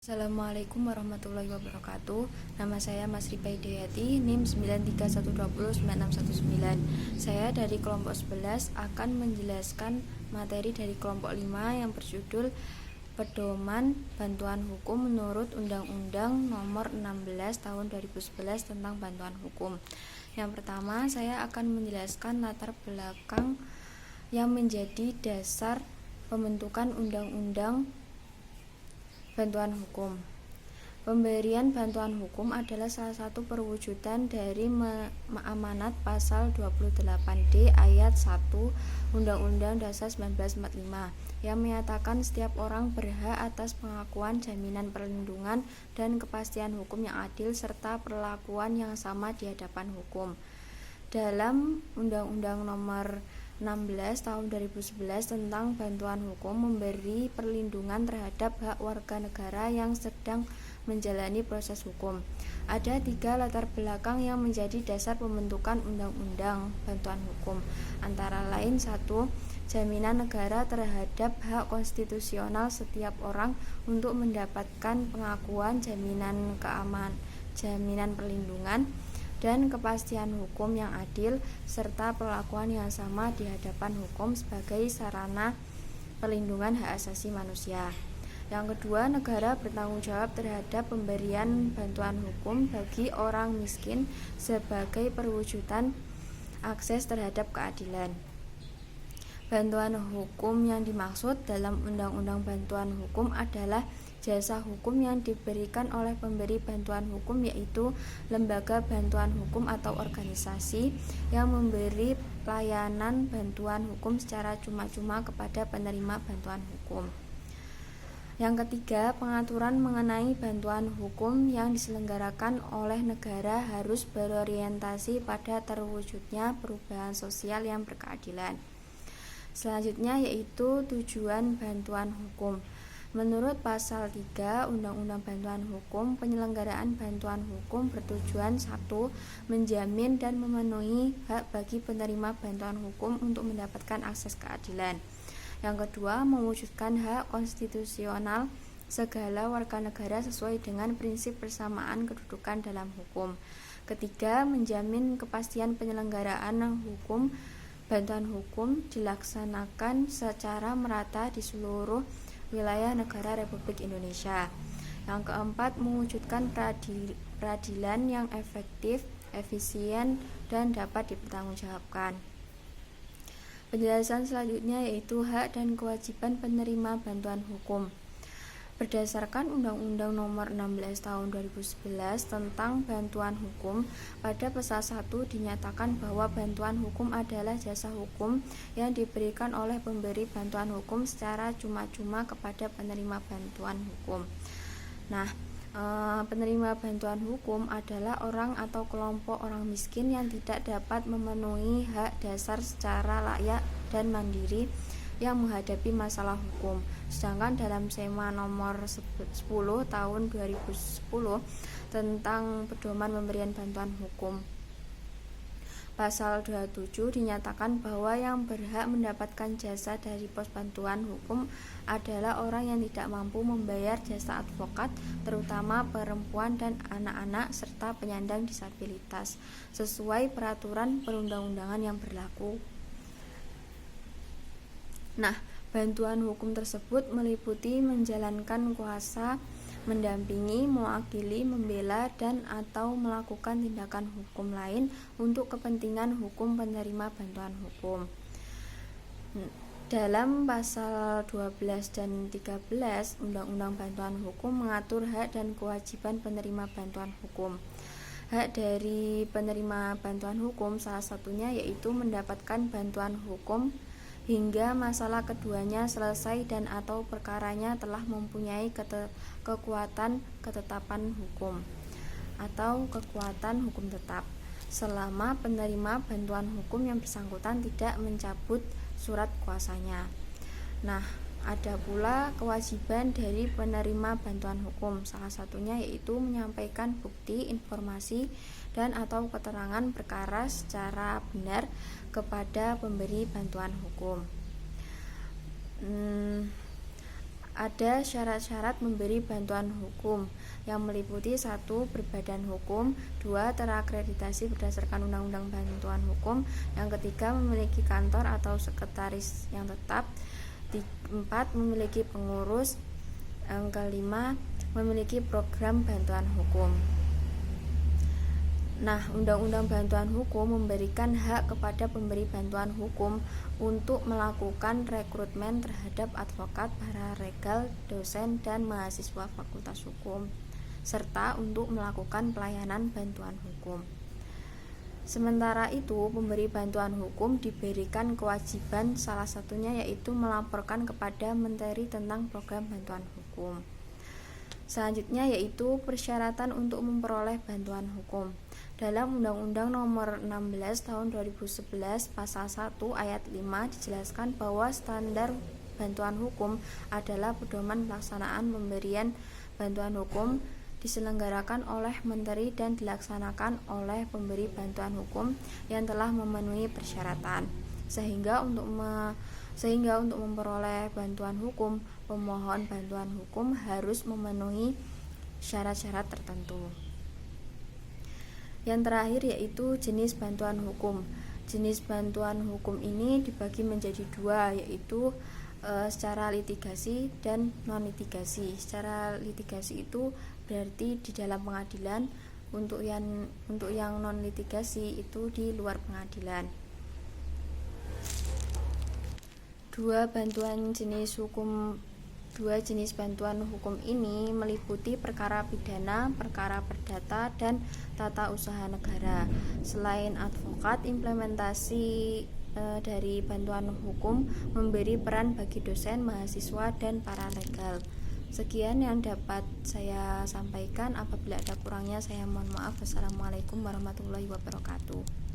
Assalamualaikum warahmatullahi wabarakatuh. Nama saya Mas Ripa Hidayati, NIM 93120619. Saya dari kelompok 11 akan menjelaskan materi dari kelompok 5 yang berjudul Pedoman Bantuan Hukum menurut Undang-Undang Nomor 16 Tahun 2011 tentang Bantuan Hukum. Yang pertama, saya akan menjelaskan latar belakang yang menjadi dasar pembentukan Undang-Undang Bantuan Hukum. Pemberian bantuan hukum adalah salah satu perwujudan dari amanat pasal 28D ayat 1 Undang-Undang Dasar 1945 yang menyatakan setiap orang berhak atas pengakuan, jaminan perlindungan, dan kepastian hukum yang adil serta perlakuan yang sama di hadapan hukum. Dalam Undang-Undang Nomor 16 Tahun 2011 tentang Bantuan Hukum memberi perlindungan terhadap hak warga negara yang sedang menjalani proses hukum. Ada 3 latar belakang yang menjadi dasar pembentukan Undang-Undang Bantuan Hukum, antara lain 1. Jaminan negara terhadap hak konstitusional setiap orang untuk mendapatkan pengakuan, jaminan keamanan, jaminan perlindungan, dan kepastian hukum yang adil serta perlakuan yang sama di hadapan hukum sebagai sarana perlindungan hak asasi manusia. Yang kedua, negara bertanggung jawab terhadap pemberian bantuan hukum bagi orang miskin sebagai perwujudan akses terhadap keadilan. Bantuan hukum yang dimaksud dalam Undang-Undang Bantuan Hukum adalah jasa hukum yang diberikan oleh pemberi bantuan hukum, yaitu lembaga bantuan hukum atau organisasi yang memberi pelayanan bantuan hukum secara cuma-cuma kepada penerima bantuan hukum. Yang ketiga, pengaturan mengenai bantuan hukum yang diselenggarakan oleh negara harus berorientasi pada terwujudnya perubahan sosial yang berkeadilan. Selanjutnya yaitu tujuan bantuan hukum. Menurut pasal 3 Undang-Undang Bantuan Hukum, penyelenggaraan bantuan hukum bertujuan 1. Menjamin dan memenuhi hak bagi penerima bantuan hukum untuk mendapatkan akses keadilan. Yang kedua, mewujudkan hak konstitusional segala warga negara sesuai dengan prinsip persamaan kedudukan dalam hukum. Ketiga, menjamin kepastian penyelenggaraan hukum. Bantuan hukum dilaksanakan secara merata di seluruh wilayah negara Republik Indonesia. Yang keempat, mewujudkan peradilan yang efektif, efisien, dan dapat dipertanggungjawabkan. Penjelasan selanjutnya yaitu hak dan kewajiban penerima bantuan hukum. Berdasarkan Undang-Undang Nomor 16 Tahun 2011 tentang Bantuan Hukum, pada pasal 1 dinyatakan bahwa bantuan hukum adalah jasa hukum yang diberikan oleh pemberi bantuan hukum secara cuma-cuma kepada penerima bantuan hukum. Nah, penerima bantuan hukum adalah orang atau kelompok orang miskin yang tidak dapat memenuhi hak dasar secara layak dan mandiri yang menghadapi masalah hukum. Sedangkan dalam SEMA nomor 10 tahun 2010 tentang pedoman pemberian bantuan hukum, pasal 27 dinyatakan bahwa yang berhak mendapatkan jasa dari pos bantuan hukum adalah orang yang tidak mampu membayar jasa advokat, terutama perempuan dan anak-anak serta penyandang disabilitas, sesuai peraturan perundang-undangan yang berlaku. Nah, bantuan hukum tersebut meliputi menjalankan kuasa, mendampingi, mewakili, membela, dan atau melakukan tindakan hukum lain untuk kepentingan hukum penerima bantuan hukum. Dalam pasal 12 dan 13 Undang-Undang Bantuan Hukum mengatur hak dan kewajiban penerima bantuan hukum. Hak dari penerima bantuan hukum salah satunya yaitu mendapatkan bantuan hukum hingga masalah keduanya selesai dan atau perkaranya telah mempunyai kekuatan ketetapan hukum atau kekuatan hukum tetap selama penerima bantuan hukum yang bersangkutan tidak mencabut surat kuasanya. Nah, ada pula kewajiban dari penerima bantuan hukum, salah satunya yaitu menyampaikan bukti, informasi, dan atau keterangan perkara secara benar kepada pemberi bantuan hukum. Ada syarat-syarat memberi bantuan hukum yang meliputi 1. Berbadan hukum, 2. Terakreditasi berdasarkan Undang-Undang Bantuan Hukum, yang ketiga memiliki kantor atau sekretaris yang tetap, 4. Memiliki pengurus, yang kelima memiliki program bantuan hukum. Nah, Undang-Undang Bantuan Hukum memberikan hak kepada pemberi bantuan hukum untuk melakukan rekrutmen terhadap advokat, paralegal, dosen, dan mahasiswa Fakultas Hukum, serta untuk melakukan pelayanan bantuan hukum. Sementara itu, pemberi bantuan hukum diberikan kewajiban salah satunya yaitu melaporkan kepada Menteri tentang program bantuan hukum. Selanjutnya yaitu persyaratan untuk memperoleh bantuan hukum. Dalam Undang-Undang Nomor 16 Tahun 2011 Pasal 1 Ayat 5 dijelaskan bahwa standar bantuan hukum adalah pedoman pelaksanaan pemberian bantuan hukum diselenggarakan oleh menteri dan dilaksanakan oleh pemberi bantuan hukum yang telah memenuhi persyaratan. Sehingga untuk memperoleh bantuan hukum, pemohon bantuan hukum harus memenuhi syarat-syarat tertentu. Yang terakhir yaitu jenis bantuan hukum. Jenis bantuan hukum ini dibagi menjadi 2, yaitu secara litigasi dan non-litigasi. Secara litigasi itu berarti di dalam pengadilan, untuk yang non-litigasi itu di luar pengadilan. Dua jenis bantuan hukum ini meliputi perkara pidana, perkara perdata, dan tata usaha negara. Selain advokat, implementasi dari bantuan hukum memberi peran bagi dosen, mahasiswa, dan paralegal. Sekian yang dapat saya sampaikan. Apabila ada kurangnya saya mohon maaf. Wassalamualaikum warahmatullahi wabarakatuh.